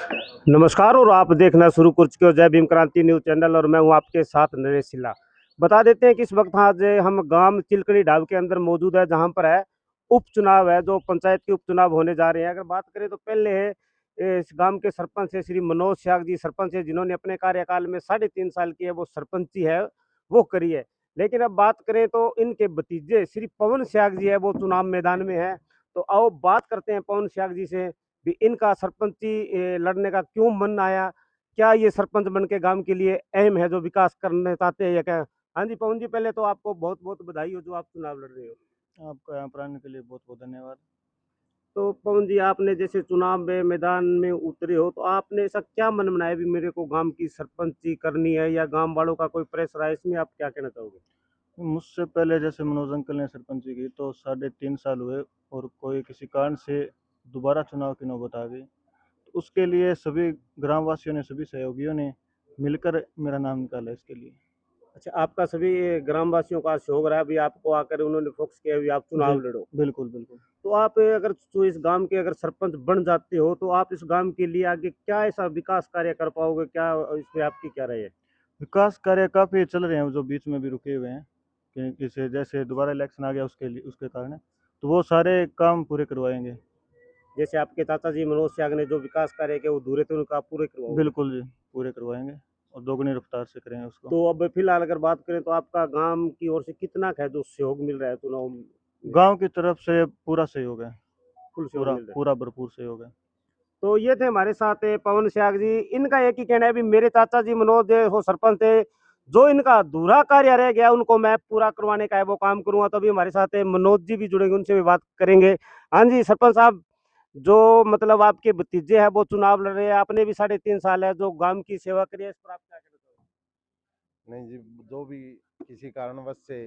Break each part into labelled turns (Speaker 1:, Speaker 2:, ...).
Speaker 1: नमस्कार और आप देखना शुरू कर चुके हो जय भीम क्रांति न्यूज चैनल और मैं हूं आपके साथ नरेश सिल्ला। बता देते हैं कि इस वक्त आज हम गांव चिलकड़ी ढाब के अंदर मौजूद है जहां पर है उपचुनाव है जो पंचायत के उपचुनाव होने जा रहे हैं। अगर बात करें तो पहले है इस गांव के सरपंच है श्री मनोज श्याग जी सरपंच है जिन्होंने अपने कार्यकाल में 3.5 साल की है वो सरपंची है वो करी है। लेकिन अब बात करें तो इनके भतीजे श्री पवन श्याग जी है वो चुनाव मैदान में है। तो आओ बात करते हैं पवन श्याग जी से भी इनका सरपंची लड़ने का क्यों मन आया, क्या ये सरपंच बन के गांव के लिए अहम है जो विकास करना चाहते हैं या क्या। हाँ जी पवन जी, पहले तो आपको बहुत बहुत बधाई हो जो आप चुनाव लड़ रहे हो।
Speaker 2: आपका यहाँ पर आने के लिए बहुत बहुत धन्यवाद।
Speaker 1: तो पवन जी, आपने जैसे चुनाव में मैदान में उतरे हो तो आपने ऐसा क्या मन बनाया भी मेरे को गांव की सरपंची करनी है, या गांव वालों का कोई प्रेशर है, इसमें आप क्या कहना चाहोगे।
Speaker 2: मुझसे पहले जैसे मनोज अंकल ने सरपंची की तो 3.5 साल हुए और कोई किसी कारण से दोबारा चुनाव की नौबत आ गई। तो उसके लिए सभी ग्रामवासियों ने, सभी सहयोगियों ने मिलकर मेरा नाम निकाला इसके लिए।
Speaker 1: अच्छा, आपका सभी ग्रामवासियों का सहयोग रहा भी आपको आकर उन्होंने फोकस किया भी आप चुनाव लड़ो।
Speaker 2: बिल्कुल बिल्कुल।
Speaker 1: तो आप अगर तो इस गांव के अगर सरपंच बन जाते हो तो आप इस गांव के लिए आगे क्या ऐसा विकास कार्य कर पाओगे, क्या इसमें आपकी क्या राय है।
Speaker 2: विकास कार्य काफ़ी चल रहे हैं जो बीच में भी रुके हुए हैं कि किसी जैसे दोबारा इलेक्शन आ गया उसके लिए, उसके कारण तो वो सारे काम पूरे करवाएंगे।
Speaker 1: जैसे आपके चाचा जी मनोज त्याग ने जो विकास कार्य किए वो अधूरे थे उनका आप पूरे करवाओगे।
Speaker 2: बिल्कुल जी, पूरे करवाएंगे और दोगुनी रफ्तार से करेंगे उसको।
Speaker 1: तो अब फिलहाल अगर बात करें तो आपका गांव की ओर से कितना है जो सहयोग मिल रहा है चुनाव में?
Speaker 2: गांव की तरफ से पूरा सहयोग है,
Speaker 1: फुल सहयोग
Speaker 2: पूरा
Speaker 1: मिल रहा है।
Speaker 2: पूरा भरपूर सहयोग है।
Speaker 1: तो ये थे हमारे साथ पवन श्याग जी। इनका एक ही कहना है भी मेरे चाचा जी मनोज हो सरपंच थे, जो इनका अधूरा कार्य रह गया उनको मैं पूरा करवाने का है वो काम करूंगा। तो अभी हमारे साथ मनोज जी भी जुड़ेंगे, उनसे भी बात करेंगे। हाँ जी सरपंच साहब, जो मतलब आपके भतीजे हैं वो चुनाव लड़ रहे हैं, आपने भी 3.5 साल है जो गांव की सेवा करी है, इस पर आप क्या कहना चाहोगे।
Speaker 3: नहीं जी, जो भी किसी कारणवश से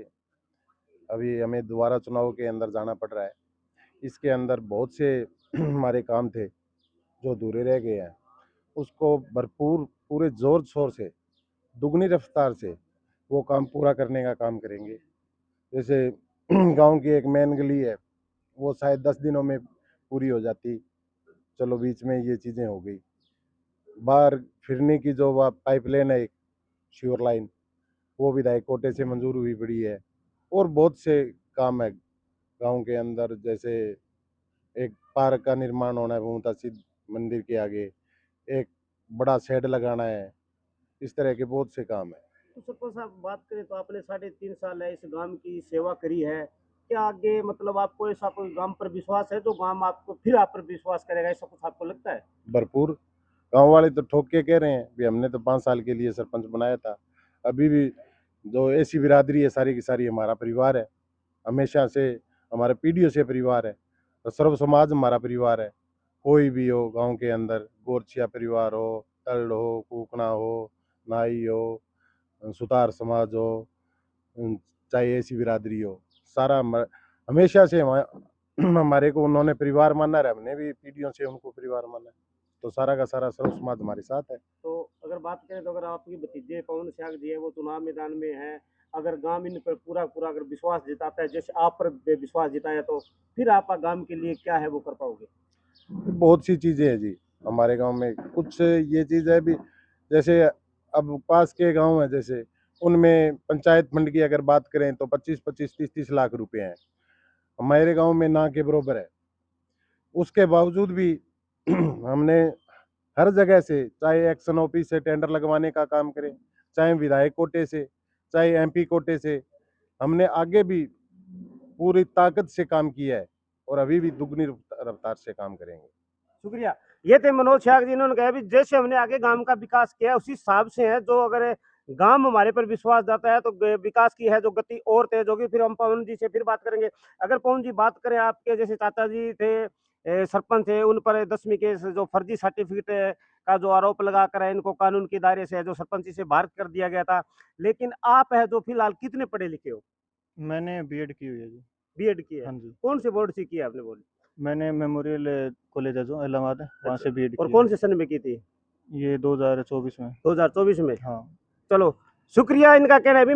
Speaker 3: अभी हमें दोबारा चुनाव के अंदर जाना पड़ रहा है, इसके अंदर बहुत से हमारे काम थे जो अधूरे रह गए हैं, उसको भरपूर पूरे जोर शोर से दुगनी रफ्तार से वो काम पूरा करने का काम करेंगे। जैसे गांव की एक मेन गली है, वो शायद 10 दिनों में पूरी हो जाती, चलो बीच में ये चीज़ें हो गई। बाहर फिरने की जो पाइपलाइन है, एक श्योर लाइन, वो विधायक कोटे से मंजूर हुई पड़ी है। और बहुत से काम है गांव के अंदर, जैसे एक पार्क का निर्माण होना है भूमता सिद्ध मंदिर के आगे, एक बड़ा शेड लगाना है, इस तरह के बहुत से काम है।
Speaker 1: तो सरपंच साहब बात करें तो आपने 3.5 साल है इस गांव की सेवा करी है, क्या आगे मतलब आपको ऐसा कोई गांव पर विश्वास है जो गांव आपको फिर आप पर विश्वास करेगा, ऐसा कुछ आपको लगता है।
Speaker 3: भरपूर। गांव वाले तो ठोक के कह रहे हैं भी हमने तो 5 साल के लिए सरपंच बनाया था। अभी भी जो ऐसी बिरादरी है सारी की सारी हमारा परिवार है, हमेशा से हमारे पीढ़ियों से परिवार है, और सर्व समाज हमारा परिवार है। कोई भी हो गांव के अंदर, गोरछिया परिवार हो, तल्ड हो, कुकना हो, नाई हो, सुतार समाज हो, चाहे ऐसी बिरादरी हो, सारा हमेशा से हमारे को उन्होंने परिवार माना है, हमने भी पीढ़ियों से उनको परिवार माना है। तो सारा का सारा सर्व समाज हमारे साथ है।
Speaker 1: तो अगर बात करें तो अगर आपके भतीजे पवन श्याग जी है वो चुनाव मैदान में है, अगर गांव इन पर पूरा पूरा अगर विश्वास जिताता है जैसे आप पर विश्वास जिताया, तो फिर आप गांव के लिए क्या है वो कर पाओगे।
Speaker 3: बहुत सी चीज़ें हैं जी हमारे गांव में। कुछ ये चीज़ है भी, जैसे अब पास के गांव है, जैसे उनमें पंचायत फंड की अगर बात करें तो 25-25, 30-30 लाख रुपए हैं, हमारे गांव में ना के बरोबर है। उसके बावजूद भी हमने हर जगह से, चाहे एक्शन ऑफिस से टेंडर लगवाने का काम करें, चाहे विधायक कोटे से, चाहे एमपी कोटे से, हमने आगे भी पूरी ताकत से काम किया है और अभी भी दुगनी रफ्तार से काम करेंगे।
Speaker 1: शुक्रिया। ये थे मनोज श्याग जी, इन्होंने कहा भी जैसे हमने आगे गांव का विकास किया उसी हिसाब से है, जो अगर गांव हमारे पर विश्वास जाता है तो विकास की है जो गति और तेज होगी। फिर हम पवन जी से फिर बात करेंगे। अगर पवन जी बात करें, आपके जैसे चाचा जी थे सरपंच थे, उन पर 10वीं के जो फर्जी सर्टिफिकेट का जो आरोप लगाकर है इनको कानून के दायरे से जो सरपंची से बाहर कर दिया गया था। लेकिन आप है जो फिलहाल कितने पढ़े लिखे हो।
Speaker 2: मैंने बीएड की हुई है जी।
Speaker 1: बीएड की है।
Speaker 2: हाँ जी।
Speaker 1: कौन से बोर्ड से किया आपने बोली।
Speaker 2: मैंने मेमोरियल कॉलेज है जो इलाहाबाद है, वहाँ से बीएड
Speaker 1: और
Speaker 2: की
Speaker 1: कौन
Speaker 2: है।
Speaker 1: से सन में की थी।
Speaker 2: ये 2024 में।
Speaker 1: 2024 में।
Speaker 2: हाँ।
Speaker 1: चलो शुक्रिया। इनका कहना है भी